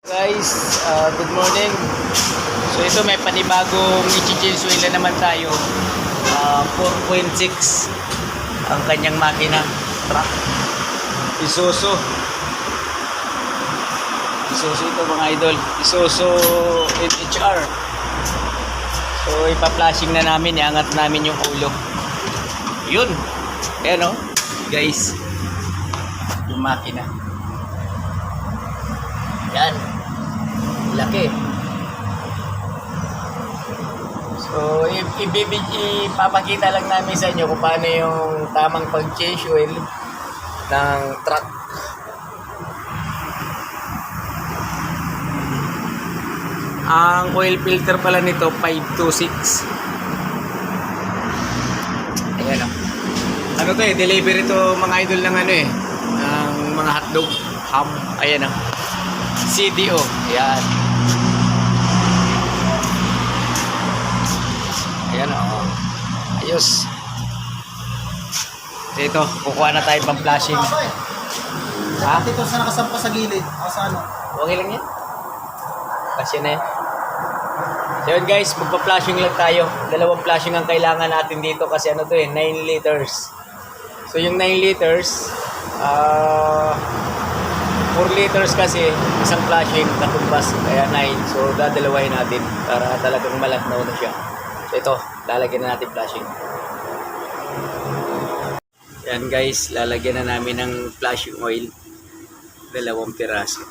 Guys, good morning. So ito may panibagong i-change oil na naman tayo. 4.6 ang kanyang makina, truck. Isuzu ito mga idol. Isuzu NHR. So ipa-flashing na namin, iangat namin yung ulo. Yun. Ayan o, guys. Yung makina. Yan. Laki. So, ipapakita lang namin sa inyo kung paano yung tamang pag-change oil ng truck. Ang oil filter pala nito 526. Ayan o. Ano to delivery to mga idol ng ano ng mga hotdog, ham. Ayan o. CDO. Ayan. Ayan o. Ayos. Ito, kukuha na tayo pang flashing. Ha? Ito sa nakasampa sa gilid. O sa ano? Okay lang yan. Kasi na yan. So yun guys, magpa-flashing lang tayo. Dalawang flashing ang kailangan natin dito kasi ano to 9 liters. So yung 9 liters, 4 liters kasi isang flashing katumbas, kaya 9. So dadalawahin natin para talagang malaknaw na siya. So ito, lalagyan na natin flashing. Yan guys, lalagyan na namin ng flashing oil. 2 piraso.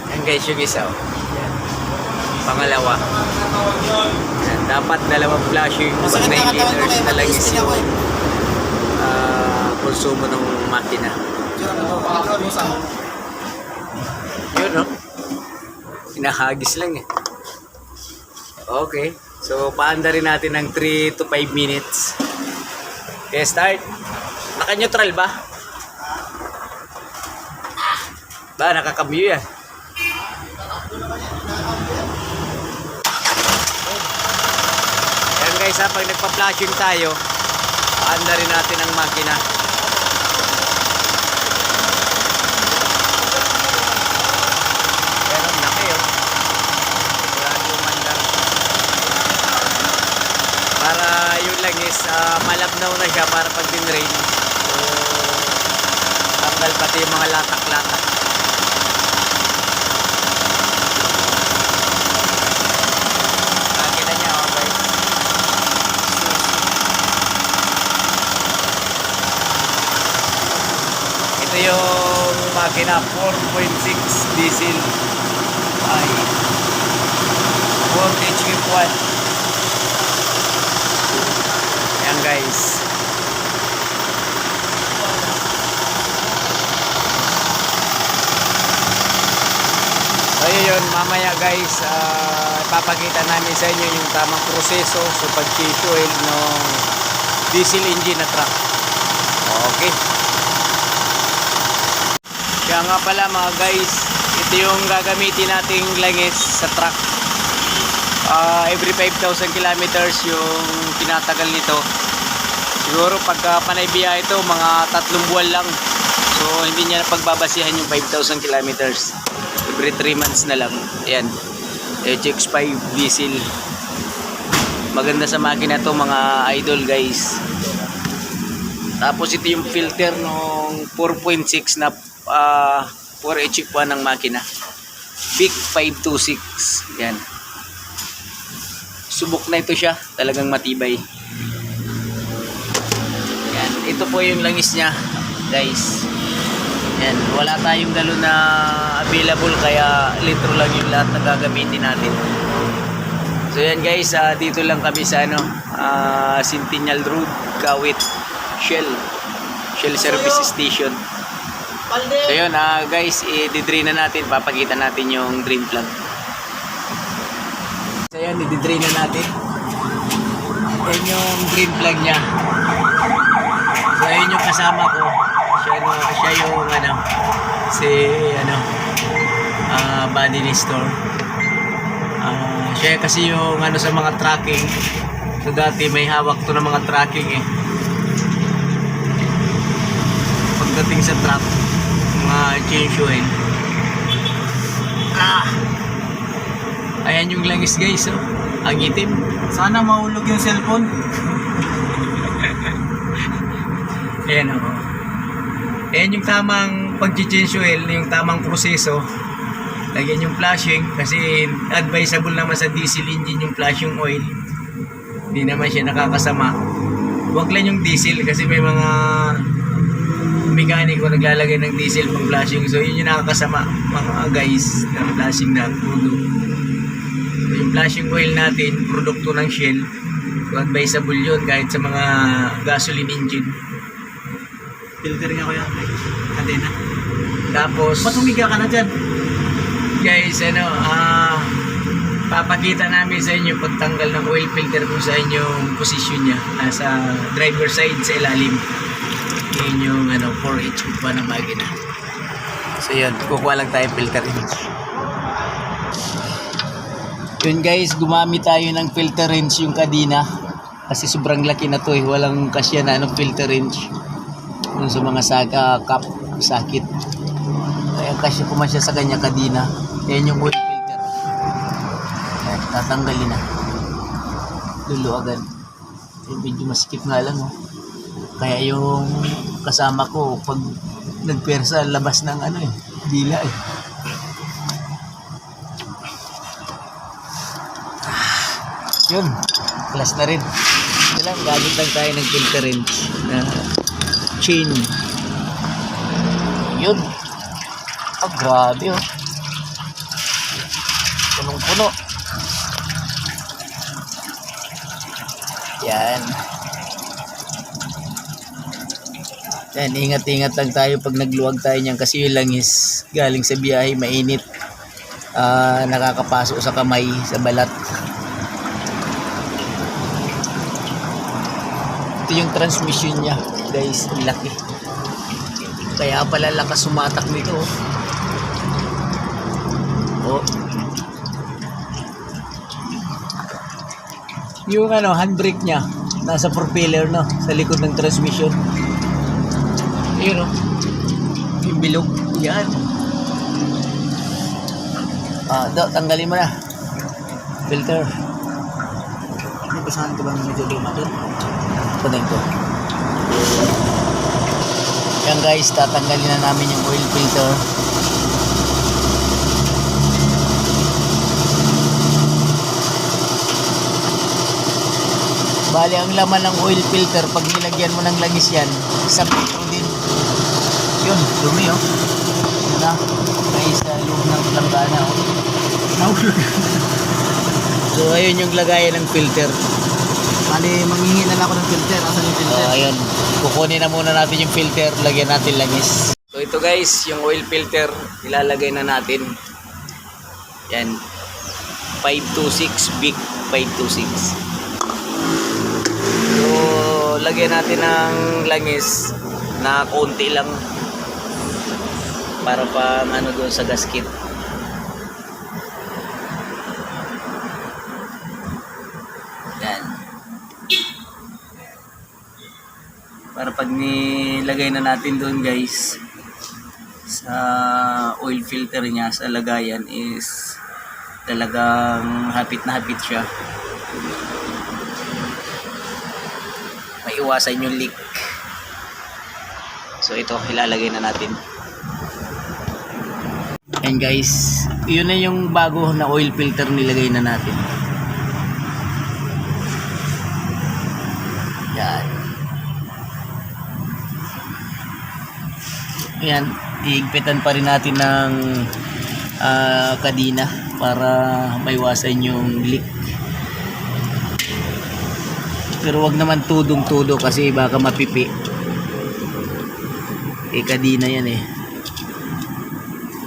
Yan guys, yung isa. Yan. Pangalawa. Yan. Dapat 2 flashing pag 9 liters na lang is yung konsumo ng makina. Yun no? Hinahagis lang Okay. So, paanda rin natin ng 3 to 5 minutes. Okay, start. Naka-neutral ba? Nakakambyo yan. Ayan guys pag nagpa-flashing tayo, paanda rin natin ang makina. Ayan, ang laki para yun lang is malabnaw na siya para pag din-rain. So tanggal pati yung mga latak-latak. Makina niya okay. Ito yung makina 4.6 diesel ay 4 HQ1. Ayan guys. So yun, mamaya guys, ipapakita namin sa inyo yung tamang proseso sa pag-change oil ng diesel engine na truck. Okay. Kaya nga pala mga guys, ito yung gagamitin nating langis sa truck. Every 5,000 kilometers yung tinatagal nito. Siguro pagka panay biyahe ito mga 3 buwan lang. So hindi niya pagbabasihan yung 5,000 kilometers. Every 3 months na lang. Ayan, HX5 diesel. Maganda sa makina to mga idol guys. Tapos ito yung filter ng 4.6 na 4HX1 ng makina. Big 526. Yan. Subok na ito siya, talagang matibay. Yan, ito po yung langis niya, guys. Yan, wala tayong galon na available kaya litro lang yung lahat na gagamitin natin. So yan guys, dito lang kami sa Centennial Road, Kawit, Shell Service Station. So yun guys, i-drain na natin, papakita natin yung drain plug. So yan, i-drain na natin. Yan yung drain plug niya. So yun yung kasama ko. Siya yung si body store. Siya kasi yung ano sa mga tracking. So dati may hawak to ng mga tracking eh. Pagdating sa truck, mga change oil. Ayan yung langis guys, oh. Ang itim. Sana mahulog yung cellphone. Ayan oh. Ayan yung tamang pag-change oil, yung tamang proseso. Lagyan yung flashing kasi advisable naman sa diesel engine yung flashing oil. Hindi naman siya nakakasama. Huwag lang yung diesel kasi may mga mekaniko naglalagay ng diesel pang flashing. So yun yung nakakasama mga guys na flashing na puno. So, yung flashing oil natin, produkto ng Shell. So advisable yun kahit sa mga gasoline engine. Filter nga ko yan. Kadena. Tapos Ba't humiga ka na dyan? guys, papakita namin sa inyo pagtanggal ng oil filter kung saan yung position niya. Nasa driver side sa ilalim. Yun yung 4H pa ng makina. So yun, kukuha lang tayo filter wrench. Yun guys, gumamit tayo ng filter wrench yung kadina. Kasi sobrang laki na to eh. Walang kasya na filter wrench. Yung sa mga cup, sakit. Kaya kasya po man siya sa kanya kadina. Yan yung oil filter. Ayan, tatanggalin na. Lulo agad. Medyo masikip nga lang. Oh. Kaya yung kasama ko, pag nagpersa, labas ng dila eh. Yun, plus na rin. Ito lang, gamit lang tayo ng filter wrench na chain. Yun. Oh, grabe oh. Punong-puno. Yan. Yan, ingat-ingat lang tayo pag nagluwag tayo niyan kasi yung langis galing sa biyahe, mainit. Nakakapasok sa kamay, sa balat. Ito yung transmission niya, guys, ang laki. Kaya pala lakas sumatak nito. Oh. Yung handbrake niya nasa propeller no, sa likod ng transmission. Ayun oh. Yung bilog. Yan. Tanggalin mo na. Filter. May basahan ka bang medyo luma doon? Kunin ko. Yan guys, tatanggalin na namin yung oil filter. Bali, ang laman ng oil filter, pag nilagyan mo ng langis yan, 1 litro din. Yun, dumi oh. Yun na. Guys, sa loob ng langgana oh. So, ayun yung lagayan ng filter. Bali, manghingi na lang ako ng filter. Asan yung filter? Ayun, kukunin na muna natin yung filter, lagyan natin langis. So ito guys, yung oil filter, ilalagay na natin. Yan, 526, big 526. So, lagyan natin ng langis na konti lang para pa doon sa gasket. Yan. Para pag nilagay na natin doon guys sa oil filter niya sa lagayan is talagang hapit na hapit siya. Maiwasan yung leak. So ito ilalagay na natin. And guys, yun na yung bago na oil filter nilagay na natin. Yan. Ayan, iigpitan pa rin natin ng kadina para maiwasan yung leak. Pero wag naman tudong-tudo kasi baka mapipi. Kadina yan eh.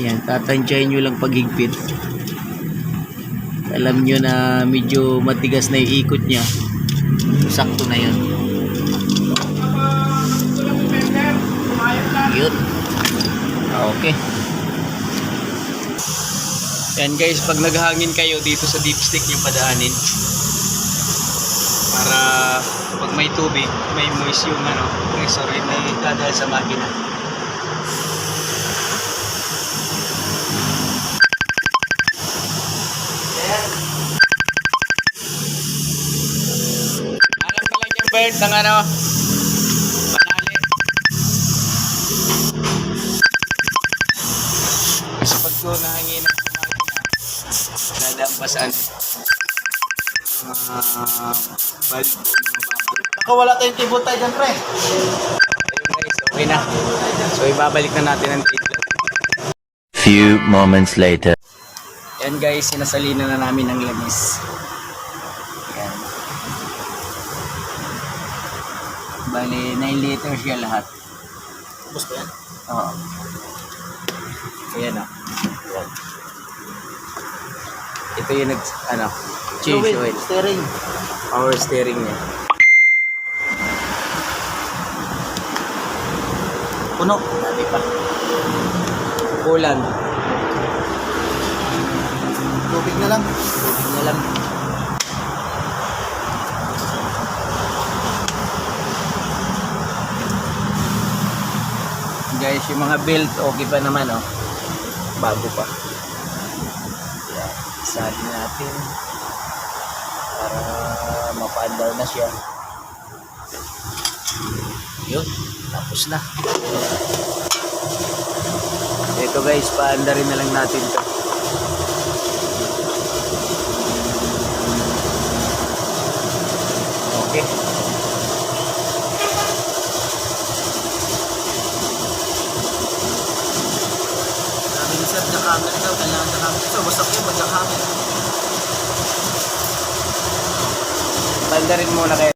Yan, tatansyahin nyo lang paghigpit. Alam nyo na medyo matigas na yung ikot nya. Sakto na yan. Yun. Okay. Yan guys, pag naghangin kayo dito sa dipstick nyo padaanin. Para pag may tubig, may moist yung pressure ay may dadal sa makina. Alam ka lang yung bird ng panali. Kasi pag ko nahangin ang makina, dadampasan. Balik po mga bako. Baka wala tayong table tayo dyan, pre. Ayun guys, okay na. So ibabalik na natin ang tape lang. Few moments later. Yan guys, sinasalina na namin ang langis. Yan. Bali, 9 liters siya lahat. Ubus ba yan? Oo. Ayan o. Yan. Ito yung change oil. Steering. Power steering niya. Puno. Dati pa. Kulang. Tubig na lang. Tubig na lang. Guys, yung mga belt okay pa naman bago pa. Yan, isali natin para mapa-under na siya. Yun, tapos na. Ito guys, pa-andarin na lang natin to. Okay. Minsan, jackhammer daw. Kailangan jackhammer. Ito, wasak yun. Mag-jackhammer. Pa-andarin muna kayo.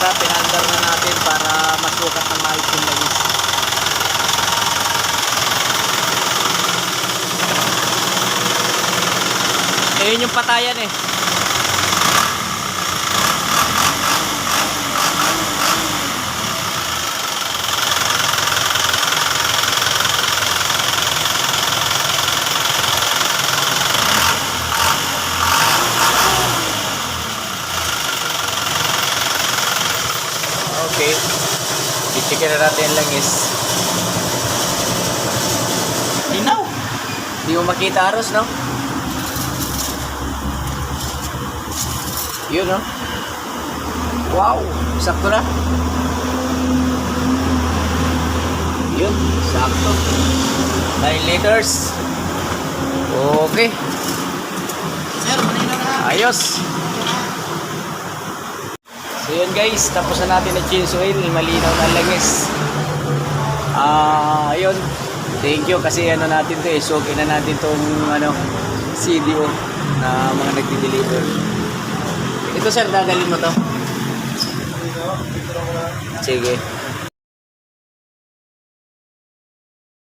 Pinandar na natin para masukat ng maayos yung langis. Ayun yung patayan eh. Okay. I-check na natin yung langis. Linaw. Hindi mo makita aros, no? Yun, no? Wow! Sakto na. Yun, sakto. 9 liters. Okay. Sir, manila na. Ayos. So yun guys, tapos na natin na change oil, malinaw na langis. Ayun. Thank you kasi natin to so na natin tong CDO na mga nagdi-deliver. Ito sir, dadalhin mo to. Sige.